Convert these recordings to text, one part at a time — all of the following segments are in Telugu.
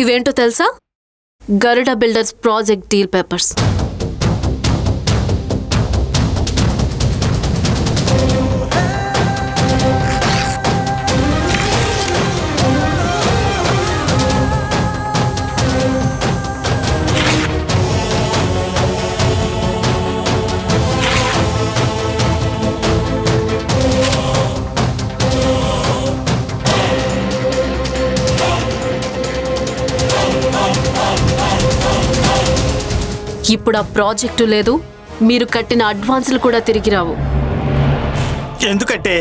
ఇవేంటో తెలుసా? గరుడ బిల్డర్స్ ప్రాజెక్ట్ డీల్ పేపర్స్. ఇప్పుడు ఆ ప్రాజెక్టు లేదు, మీరు కట్టిన అడ్వాన్సులు కూడా తిరిగి రావు. ఎందుకంటే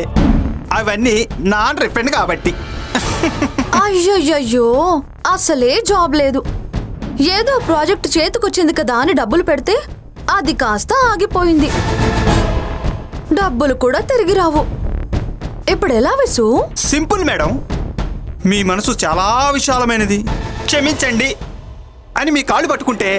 అవన్నీ నాన్ రిఫండ్ కాబట్టి. అయ్యయ్యో, అసలే జాబ్ లేదు. ఏదో ప్రాజెక్ట్ చేతికొచ్చింది కదా అని డబ్బులు పెడితే అది కాస్త ఆగిపోయింది. డబ్బులు కూడా తిరిగి రావు. ఇప్పుడు ఎలా విసు? సింపుల్ మేడం, మీ మనసు చాలా విశాలమైనది, క్షమించండి అని మీ కాళ్ళు పట్టుకుంటే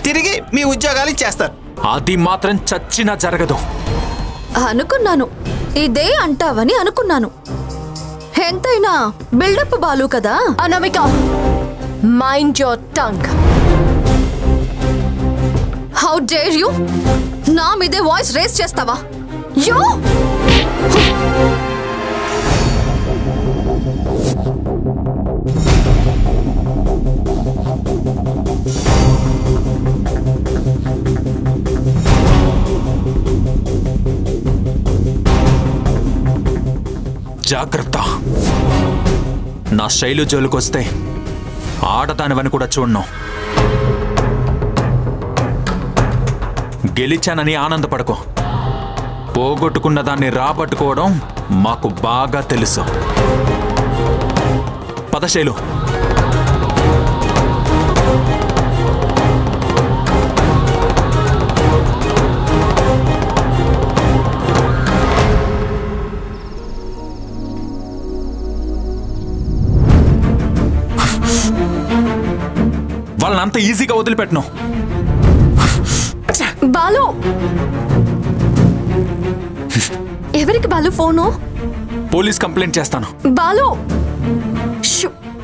తిరిగి మీ ఉద్యోగాలు ఇచ్చేస్తారు. అది మాత్రం చచ్చినా జరగదు. అనుకున్నాను, ఇదే అంటావని అనుకున్నాను. ఎంతైనా బిల్డప్ బాలు కదా. Anamika, mind your tongue. How dare you నా మీదే వాయిస్ రేస్ చేస్తావా? యో జాగ్రత్త. నా శైలు జోలికొస్తే ఆడదానివని కూడా చూడను. గెలిచానని ఆనందపడకు. పోగొట్టుకున్న దాన్ని రాబట్టుకోవడం మాకు బాగా తెలుసు. పద శైలు. వాళ్ళని అంత ఈజీగా వదిలిపెట్టను. బాలు, ఎవరికి బాలు ఫోను? పోలీస్ కంప్లైంట్ చేస్తాను. బాలు,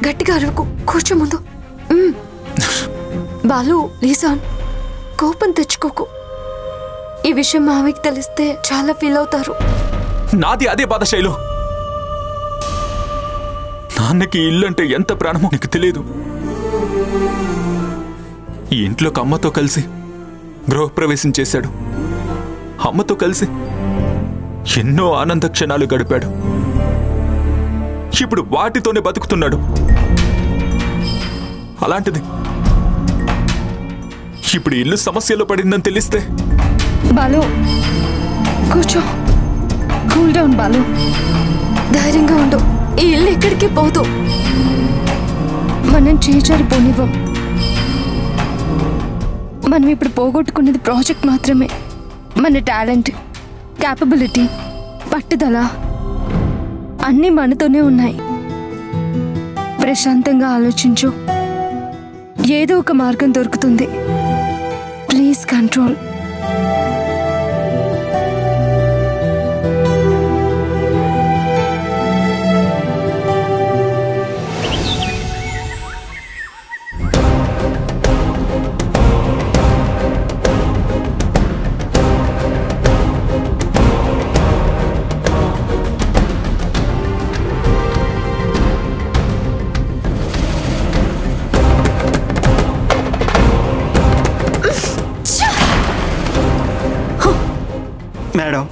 గట్టిగా అరవకు, కూర్చో ముందు. బాలు లీసాన్, కోపం తెచ్చుకోకు. ఈ విషయం మావికి తెలిస్తే చాలా ఫీల్ అవుతారు. నాది అదే బాధ శైలు. నాన్నకి ఇల్లు అంటే ఎంత ప్రాణమో నీకు తెలియదు. ఈ ఇంట్లోకి అమ్మతో కలిసి గృహప్రవేశం చేశాడు. అమ్మతో కలిసి ఎన్నో ఆనంద క్షణాలు గడిపాడు. ఇప్పుడు వాటితోనే బతుకుతున్నాడు. అలాంటిది ఇప్పుడు ఇల్లు సమస్యలో పడిందని తెలిస్తే. బాలు కూర్చో, కూల్ డౌన్ బాలు, ధైర్యంగా ఉండు. ఈ ఇల్లు ఎక్కడికి పోదు. మనం చేజారిపోనివ్వం. మనం ఇప్పుడు పోగొట్టుకున్నది ప్రాజెక్ట్ మాత్రమే. మన టాలెంట్, క్యాపబిలిటీ, పట్టుదల అన్నీ మనతోనే ఉన్నాయి. ప్రశాంతంగా ఆలోచించు, ఏదో ఒక మార్గం దొరుకుతుంది. Please control. మేడం,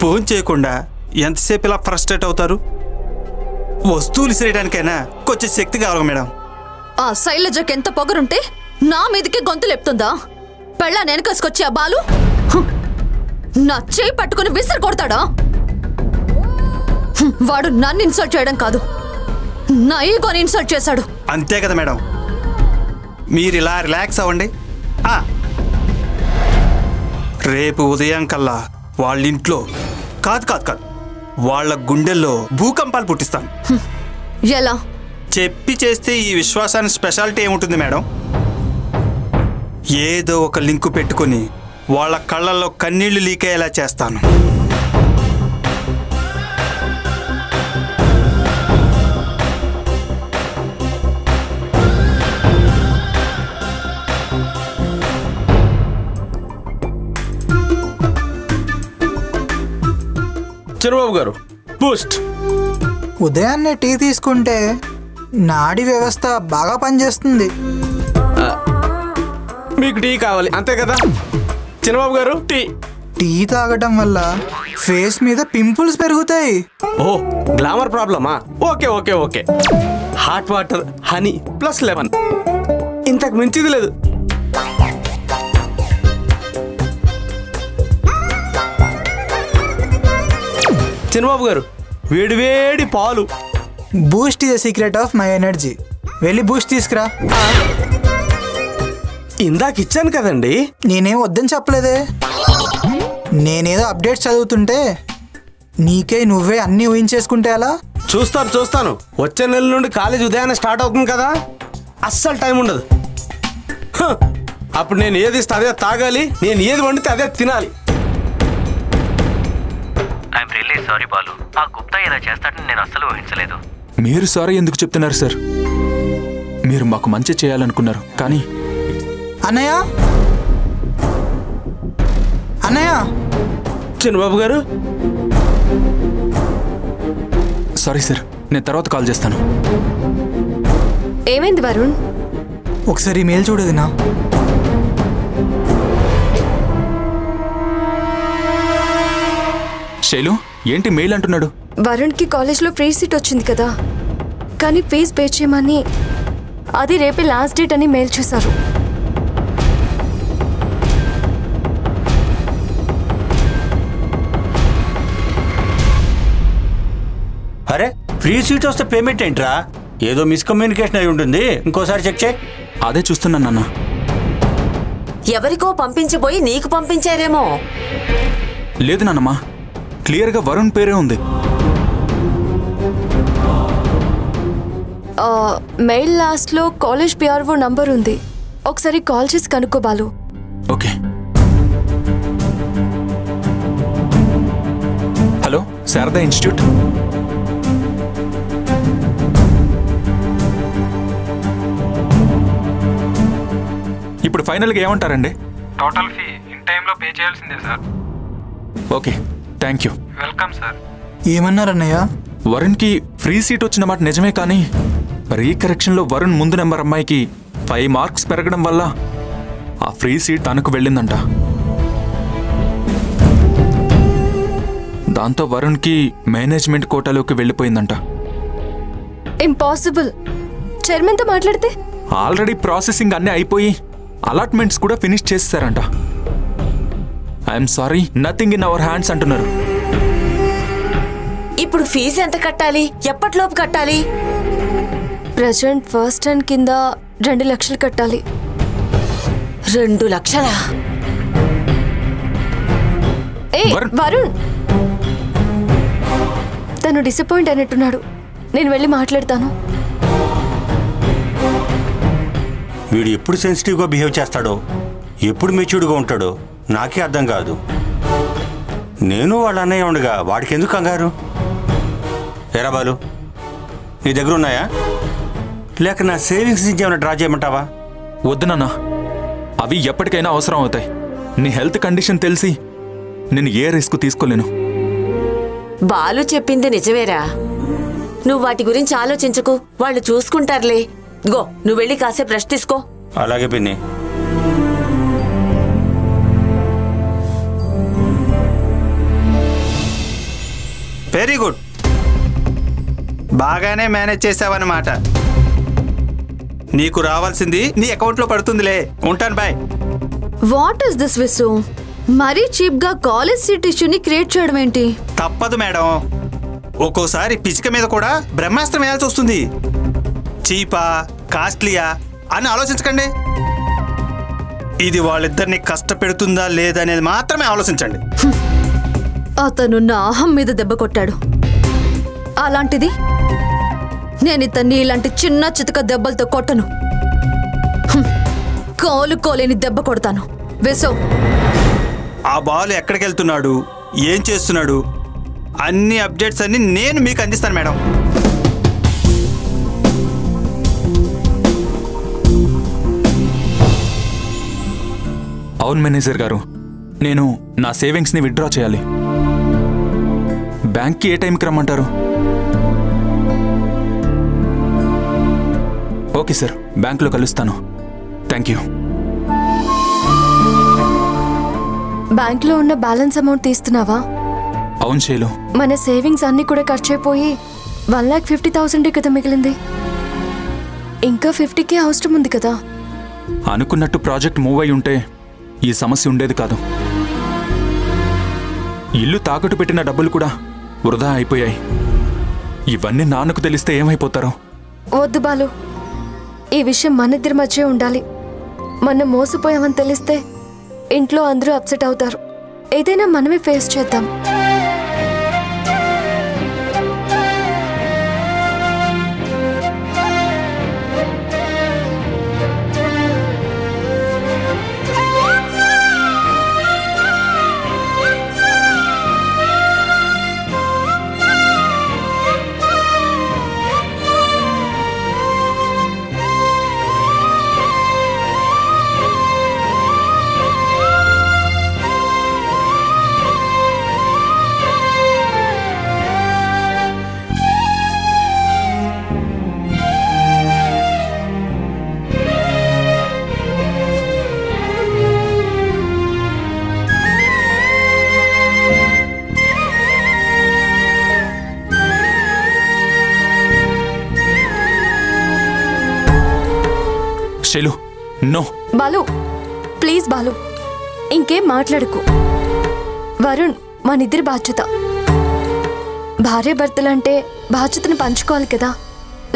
భోజనం చేయకుండా ఎంతసేపు ఇలా ఫ్రస్ట్రేట్ అవుతారు? వస్తువులు ఇసిరేయడానికైనా కొంచెం శక్తి కావాలి మేడం. ఆ శైలజకి ఎంత పొగరుంటే నా మీదకి గొంతు లేపుతుందా? పెళ్ళా వెనకసుకొచ్చి ఆ బాలు నా చేయి పట్టుకుని విసిరి కొడతాడా? వాడు నన్ను ఇన్సల్ట్ చేయడం కాదు, నా ఈగోని ఇన్సల్ట్ చేశాడు. అంతే కదా మేడం, మీరు ఇలా రిలాక్స్ అవ్వండి. రేపు ఉదయం కల్లా వాళ్ళ ఇంట్లో కాదు వాళ్ళ గుండెల్లో భూకంపాలు పుట్టిస్తాను. ఎలా? చెప్పి చేస్తే ఈ విశ్వాసానికి స్పెషాలిటీ ఏముంటుంది మేడం? ఏదో ఒక లింకు పెట్టుకుని వాళ్ళ కళ్ళల్లో కన్నీళ్లు లీక్ అయ్యేలా చేస్తాను. చిరుబాబు గారు బూస్ట్. ఉదయాన్నే టీ తీసుకుంటే నాడీ వ్యవస్థ బాగా పనిచేస్తుంది. మీకు టీ కావాలి అంతే కదా చిన్నబాబు గారు? టీ తాగటం వల్ల ఫేస్ మీద పింపుల్స్ పెరుగుతాయి. ఓ గ్లామర్ ప్రాబ్లమా? Okay okay okay. Hot water, honey plus lemon, ఇంతకు మించిది లేదు. చిన్నబాబు గారు వేడివేడి పాలు. Boost is the secret of my energy. వెళ్ళి బూస్ట్ తీసుకురా. ఇందాక ఇచ్చాను కదండి. నేనేం వద్దని చెప్పలేదే. నేనేదో అప్డేట్స్ చదువుతుంటే నీకే నువ్వే అన్నీ ఊహించేసుకుంటే అలా. చూస్తాను. వచ్చే నెల నుండి కాలేజ్ ఉదయాన్నే స్టార్ట్ అవుతుంది కదా, అస్సలు టైం ఉండదు. అప్పుడు నేను ఏది ఇస్తే అదే తాగాలి, నేను ఏది వండితే అదే తినాలి. I'm really sorry Balu. ఆ గుప్తా ఇలా చేస్తాడని నేను అస్సలు ఊహించలేదు. మీరు సారీ ఎందుకు చెప్తున్నారు సార్? మీరు మాకు మంచి చేయాలనుకున్నారు కానీ. అన్నయ్య చిన్నబాబు గారు సారీ సార్, నేను తర్వాత కాల్ చేస్తాను. ఏమైంది వరుణ్? ఒకసారి మెయిల్ చూడదినా. శైలు ఏంటి మెయిల్ అంటున్నాడు? వరుణ్కి కాలేజ్లో ఫ్రీ సీట్ వచ్చింది కదా, కానీ ఫీజు పే చేయమని, అది రేపే లాస్ట్ డేట్ అని మెయిల్ చేశారు. అరే ఫ్రీ సీట్ వస్తే పేమెంట్ ఏంట్రా? ఏదో మిస్కమ్యూనికేషన్ అయి ఉంటుంది, ఇంకోసారి చెక్ చేయి. అదే చూస్తున్నాను నాన్న. ఎవరికో పంపించబోయి నీకు పంపించారేమో. లేదు నాన్నమ్మా, క్లియర్గా వరుణ్ పేరే ఉంది. మెయిల్ లాస్ట్లో కాలేజ్ పిఆర్ఓ నంబర్ ఉంది, ఒకసారి కాల్ చేసి కనుక్కో Balu. Okay. Hello Sharada institute. ఇప్పుడు ఫైనల్గా ఏమంటారండి? టోటల్ ఫీ ఇన్ టైంలో పే చేయాల్సిందే sir. Okay thank you. Welcome sir. ఏమన్నారన్నయ్య? వరుణ్కి ఫ్రీ సీట్ వచ్చిన మాట నిజమే, కానీ రీకరెక్షన్లో వరుణ్ ముందు నెంబర్ అమ్మాయికి 5 మార్క్స్ పెరగడం వల్ల ఆ ఫ్రీ సీట్ తనకు వెళ్ళిందంట. దాంతో వరుణ్కి మేనేజ్మెంట్ కోటాలోకి వెళ్ళిపోయిందంట. ఇంపాసిబుల్. చైర్మన్తో మాట్లాడితే? ఆల్రెడీ ప్రాసెసింగ్ అన్నీ అయిపోయి అలాట్మెంట్స్ కూడా ఫినిష్ చేస్తారంట. I'm sorry, nothing in our hands అంటున్నారు. ఇప్పుడు ఫీజు ఎంత కట్టాలి? ఎప్పటిలోపు కట్టాలి? ప్రెజెంట్ ఫస్ట్ టర్మ్ కింద 2 లక్షలు కట్టాలి. 2 లక్షలా? వరుణ్ తను డిసప్పాయింట్ అయినట్టున్నాడు, నేను వెళ్ళి మాట్లాడతాను. వీడు ఎప్పుడు సెన్సిటివ్గా బిహేవ్ చేస్తాడో, ఎప్పుడు మెచ్యూర్డ్గా ఉంటాడో నాకే అర్థం కాదు. నేను వాళ్ళ అన్నయ్య ఉండగా వాడికి ఎందుకు కంగారు? ఎరా బాలు, నీ దగ్గర ఉన్నాయా? లేక నా సేవింగ్స్ నుంచి ఏమైనా డ్రా చేయమంటావా? వద్దు నాన్న, అవి ఎప్పటికైనా అవసరం అవుతాయి. నీ హెల్త్ కండిషన్ తెలిసి నేను ఏ రిస్క్ తీసుకోలేను. బాలు చెప్పింది నిజమేరా, నువ్వు వాటి గురించి ఆలోచించకు, వాళ్ళు చూసుకుంటారులే. గో, నువ్వు వెళ్ళి కాసేపు రెస్ట్ తీసుకో. అలాగే పిన్ని. వెరీ గుడ్, బాగానే మేనేజ్ చేసావన్నమాట. నీకు రావాల్సింది నీ అకౌంట్లో పడుతుందిలే. ఉంటాను, bye. What is this Visu? మరీ చీప్ గా కాలేజ్ సీట్ ఇష్యూని క్రియేట్ చేయడం ఏంటి? తప్పదు మేడం, ఒక్కోసారి పిచ్చిక మీద కూడా బ్రహ్మాస్త్రం వేయాల్సి వస్తుంది. చీపా కాస్ట్లీయా అని ఆలోచించకండి. ఇది వాళ్ళిద్దరిని కష్టపెడుతుందా లేదా అనేది మాత్రమే ఆలోచించండి. అతను నా అహం మీద దెబ్బ కొట్టాడు. అలాంటిది నేను ఇతన్ని ఇలాంటి చిన్న చితక దెబ్బలతో కొట్టను. కోలుకోలేని దెబ్బ కొడతాను. వేసో, ఆ బాల్ ఎక్కడికి వెళ్తున్నాడు, ఏం చేస్తున్నాడు, అన్ని అప్డేట్స్ అన్ని నేను మీకు అందిస్తాను మేడం. అవును మేనేజర్ గారు, నేను నా సేవింగ్స్ని విత్డ్రా చేయాలి. బ్యాంక్కి ఏ టైంకి రమ్మంటారు? ఓకే సార్, బ్యాంక్లో కలుస్తాను. Thank you. బ్యాంక్లో ఉన్న బ్యాలెన్స్ అమౌంట్ తీస్తున్నావా? అవును శైలు. మన సేవింగ్స్ అన్నీ కూడా ఖర్చు అయిపోయి 1,50,000 కదా మిగిలింది. ఇంకా 50K అవసరం ఉంది కదా. అనుకున్నట్టు ప్రాజెక్ట్ మూవ్ అయి ఉంటే ఈ సమస్య ఉండేది కాదు. ఇల్లు తాకట్టు పెట్టిన డబ్బులు కూడా వృధా అయిపోయాయి. ఇవన్నీ నాన్నకు తెలిస్తే ఏమైపోతారో. వద్దు బాలు, ఈ విషయం మన ఇద్దరి మధ్య ఉండాలి. మనం మోసపోయామని తెలిస్తే ఇంట్లో అందరూ అప్సెట్ అవుతారు. ఏదైనా మనమే ఫేస్ చేద్దాం. శైలు, నో. బాలు ప్లీజ్ బాలు, ఇంకేం మాట్లాడుకు. వరుణ్ మనిద్దరి బాధ్యత. భార్య భర్తలంటే బాధ్యతను పంచుకోవాలి కదా.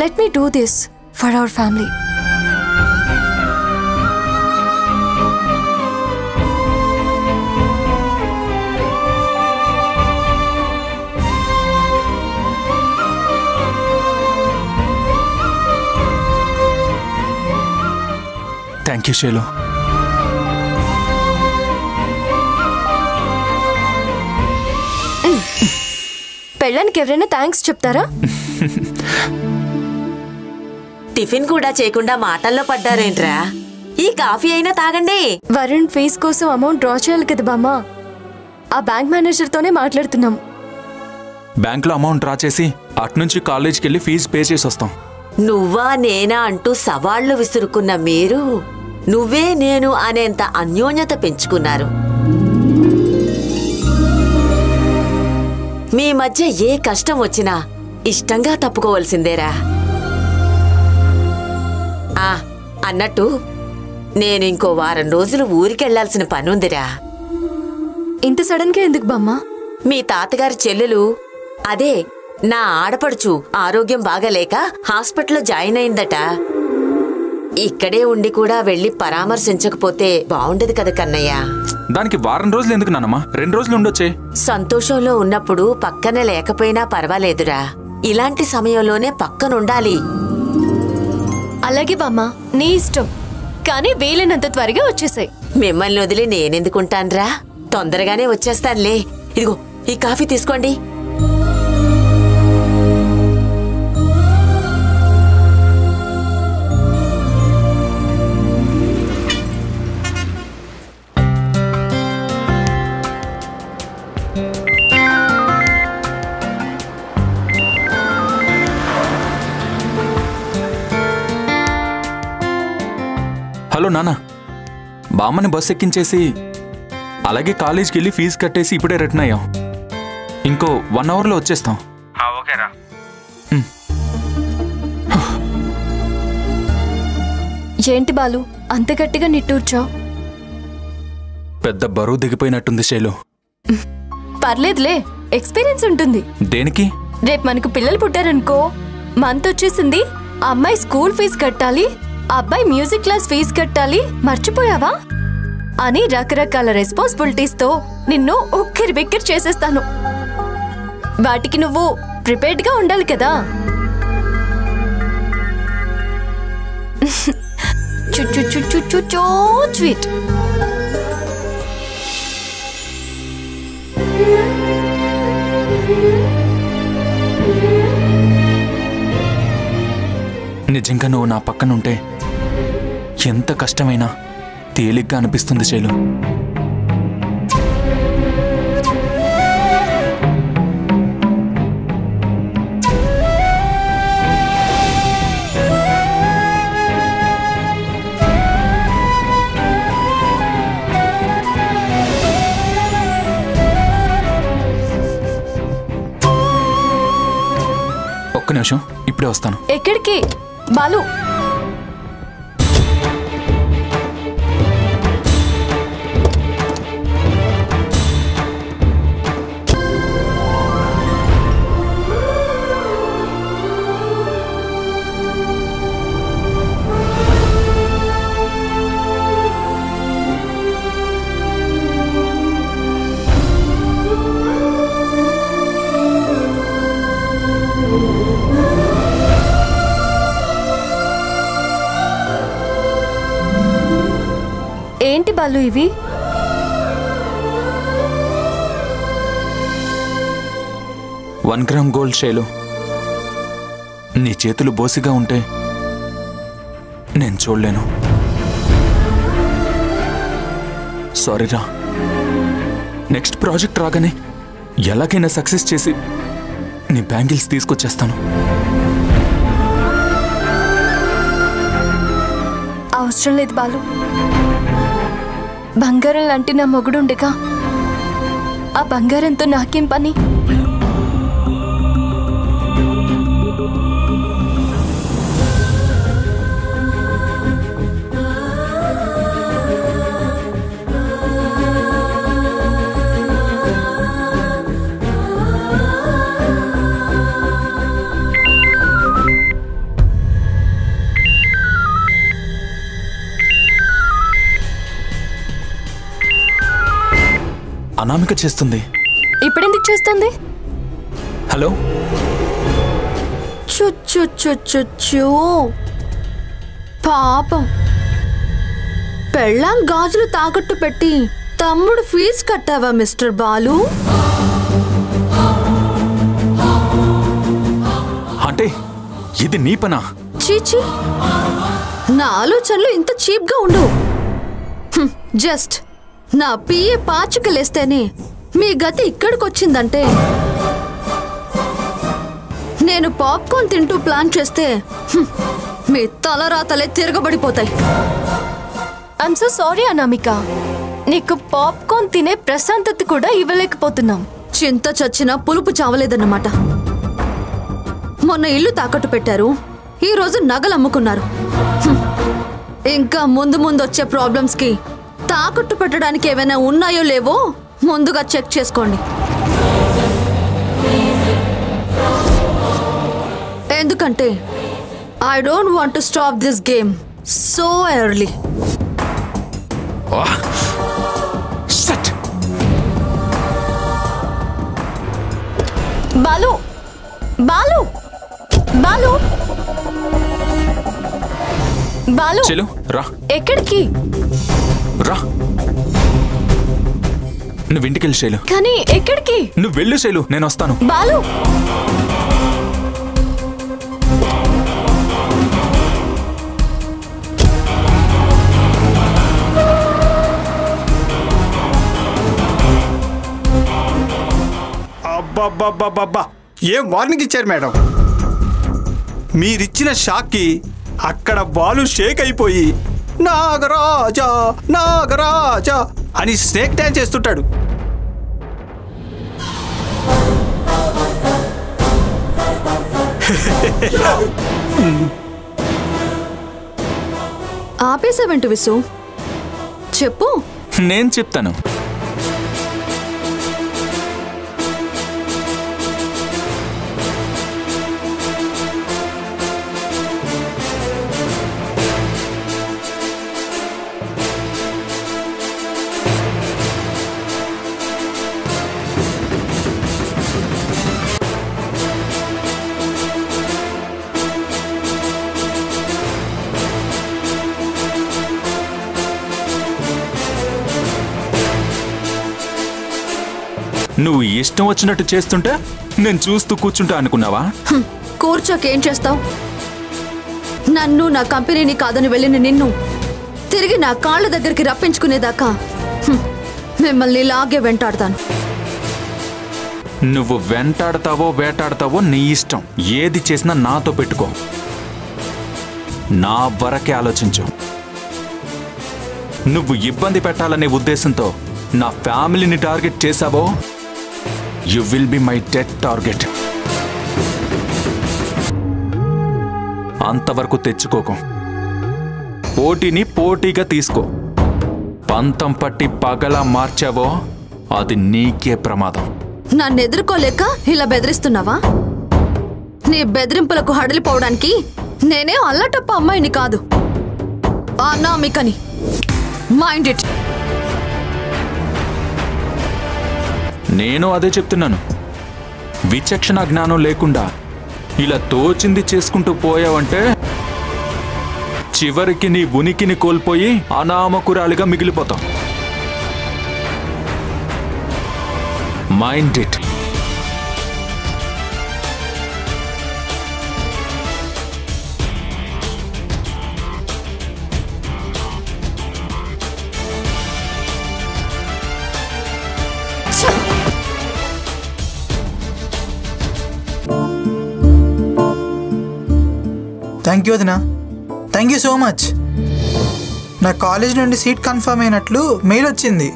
Let me do this for our family. Thank you Shailu. పెళ్ళానికి ఎవరైనా థ్యాంక్స్ చెప్తారా? టిఫిన్ కూడా చేయకుండా మాటల్లో పడ్డారేంట్రా? ఈ కాఫీ అయినా తాగండి. వరుణ్ ఫీజు కోసం అమౌంట్ డ్రా చేయాలి కదా బామ్మ. ఆ బ్యాంక్ మేనేజర్తోనే మాట్లాడుతున్నాం. బ్యాంక్లో అమౌంట్ డ్రా చేసి అట్నుంచి కాలేజ్కి వెళ్ళి ఫీజు పే చేసి వస్తాం. నువ్వా నేనా అంటూ సవాళ్లు విసురుకున్న మీరు నువ్వే నేను అనేంత అన్యోన్యత పెంచుకున్నారు. మీ మధ్య ఏ కష్టం వచ్చినా ఇష్టంగా తప్పుకోవలసిందేరా. అన్నట్టు నేను ఇంకో వారం రోజులు ఊరికెళ్లాల్సిన పనుందిరా. ఇంత సడన్ గా ఎందుకు బామ్మ? మీ తాతగారి చెల్లెలు, అదే నా ఆడపడుచు ఆరోగ్యం బాగాలేక హాస్పిటల్లో జాయిన్ అయిందట. ఇక్కడే ఉండి కూడా వెళ్లి పరామర్శించకపోతే బాగుండదు కదా కన్నయ్య. దానికి వారం రోజులు ఎందుకు నానమ్మా? 2 రోజులు ఉండొచ్చే. సంతోషంలో ఉన్నప్పుడు పక్కన లేకపోయినా పర్వాలేదురా. ఇలాంటి సమయంలోనే పక్కనుండాలి. అలాగే బామ్మ, నీ ఇష్టం. కానీ వీలైనంత త్వరగా వచ్చేసాయి. మిమ్మల్ని వదిలి నేనెందుకుంటాన్రా? తొందరగానే వచ్చేస్తానులే. ఇదిగో ఈ కాఫీ తీసుకోండి. హలో నాన్న, బామ్మని బస్ ఎక్కించేసి అలాగే కాలేజ్కి వెళ్ళి ఫీజు కట్టేసి ఇప్పుడే రిటర్న్ అయ్యాం. ఇంకో 1 అవర్లో వచ్చేస్తాం. ఓకేరా. ఏంటి బాలు అంత గట్టిగా నిట్టూర్చావు? పెద్ద బరువు దిగిపోయినట్టుంది శైలు. పర్లేదులే, ఎక్స్పీరియన్స్ ఉంటుంది. దేనికి? రేపు మనకు పిల్లలు పుట్టారనుకో, మంత్ వచ్చేసింది, అమ్మాయి స్కూల్ ఫీజు కట్టాలి, అబ్బాయి మ్యూజిక్ క్లాస్ ఫీజు కట్టాలి, మర్చిపోయావా అని రకరకాల రెస్పాన్సిబిలిటీస్ తో నిన్ను ఉక్కిరి బిక్కిరి చేసేస్తాను. వాటికి నువ్వు ప్రిపేర్డ్ గా ఉండాలి కదా. స్వీట్. నిజంగా నువ్వు నా పక్కనుంటే ఎంత కష్టమైనా తేలిగ్గా అనిపిస్తుంది శైలు. ఒక్క నిమిషం, ఇప్పుడే వస్తాను. ఎక్కడికి బాలు? ఏంటి బాలు ఇవి? One gram gold Shailu. నీ చేతులు బోసిగా ఉంటే నేను చూడలేను. సారీరా. నెక్స్ట్ ప్రాజెక్ట్ రాగానే ఎలాగైనా సక్సెస్ చేసి నీ బ్యాంగిల్స్ తీసుకొచ్చేస్తాను. అవసరం లేదు బాలు. బంగారం లాంటి నా మొగుడుండగా ఆ బంగారంతో నాకేం పని? అనామిక చేస్తుంది. ఇప్పుడెందుకు చేస్తుంది? హలో. చుచ్చు పాపం, పెళ్ళాం గాజులు తాకట్టు పెట్టి తమ్ముడు ఫీజు కట్టావా మిస్టర్ బాలు? అంటే ఇది నీ పనా? చీచి, నా ఆలోచనలు ఇంత చీప్గా ఉండవు. జస్ట్ నా పిఏ పాచికలేస్తేనే మీ గతి ఇక్కడికొచ్చిందంటే, నేను పాప్కార్న్ తింటూ ప్లాన్ చేస్తే మీ తలరాతలే తిరగబడిపోతాయి. I'm so sorry Anamika. నీకు పాప్కార్న్ తినే ప్రశాంతత కూడా ఇవ్వలేకపోతున్నాం. చింత చచ్చినా పులుపు చావలేదన్నమాట. మొన్న ఇల్లు తాకట్టు పెట్టారు, ఈ రోజు నగలు అమ్ముకున్నారు. ఇంకా ముందు ముందు వచ్చే ప్రాబ్లమ్స్ కి తాకట్టు పెట్టడానికి ఏమైనా ఉన్నాయో లేవో ముందుగా చెక్ చేసుకోండి. ఎందుకంటే I don't want to stop this game so early. Balu Balu Balu Balu చెలు రా. ఎక్కడికి రా. నువ్వు ఇంటికెళ్ళి శైలు. కానీ ఎక్కడికి? నువ్వు వెళ్ళు శైలు, నేను వస్తాను. బాలు అబ్బబ్బబ్బబ్బబ్బా, ఏం వార్నింగ్ ఇచ్చారు మేడం? మీరిచ్చిన షాక్కి అక్కడ బాలు షేక్ అయిపోయి నాగరాజా నాగరాజా అని స్నేక్ డాన్స్ చేస్తుంటాడు. ఆపేసావేంటి విసు? చెప్పు. నేను చెప్తాను. నువ్వు ఇష్టం వచ్చినట్టు చేస్తుంటే నేను చూస్తూ కూర్చుంటా అనుకున్నావా? కూర్చోకేం చేస్తావు? నన్ను నా కంపెనీని కాదని వెళ్ళిన నిన్ను తిరిగి నా కాళ్ళ దగ్గరికి రప్పించుకునేదాకా మిమ్మల్ని లాగే వెంటాడతాను. నువ్వు వెంటాడతావో వేటాడతావో నీ ఇష్టం. ఏది చేసినా నాతో పెట్టుకో. నా వరకే ఆలోచించు. నువ్వు ఇబ్బంది పెట్టాలనే ఉద్దేశంతో నా ఫ్యామిలీని టార్గెట్ చేశావో you will be my dead target. అంతవరకు తెచ్చుకోకు. పోటీని పోటీగా తీసుకో. పంతం పట్టి పగలా మార్చావో అది నీకే ప్రమాదం. నన్ను ఎదుర్కోలేక ఇలా బెదిరిస్తున్నావా? నీ బెదిరింపులకు హడలిపోవడానికి నేనే అల్లటప్ప అమ్మాయిని కాదు, అనామికని. Mind it. నేను అదే చెప్తున్నాను. విచక్షణ జ్ఞానం లేకుండా ఇలా తోచింది చేసుకుంటూ పోయావంటే చివరికి నీ ఉనికిని కోల్పోయి అనామకురాలిగా మిగిలిపోతావు. Mind it. థ్యాంక్ యూ వదినా. Thank you so much. నా కాలేజ్ నుండి సీట్ కన్ఫర్మ్ అయినట్లు మెయిల్ వచ్చింది.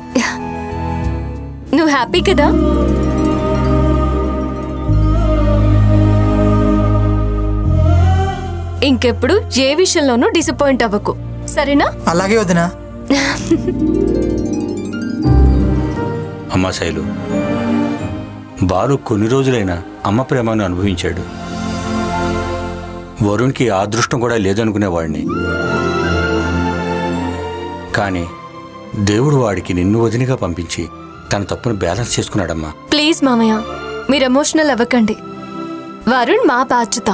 నువ్వు హ్యాపీ కదా? ఇంకెప్పుడు ఏ విషయంలోనూ డిసప్పాయింట్ అవ్వకు, సరేనా? అలాగే వదినా. అమ్మా శైలు, బాలు కొన్ని రోజులైనా అమ్మ ప్రేమను అనుభవించాడు. వరుణ్కి ఆ అదృష్టం కూడా లేదనుకునేవాడిని. కానీ దేవుడు వాడికి నిన్ను వదినిగా పంపించి తన తప్పును బ్యాలెన్స్ చేసుకున్నాడమ్మా. ప్లీజ్ మామయ్య, మీరు ఎమోషనల్ అవ్వకండి. వరుణ్ మా బాధ్యత.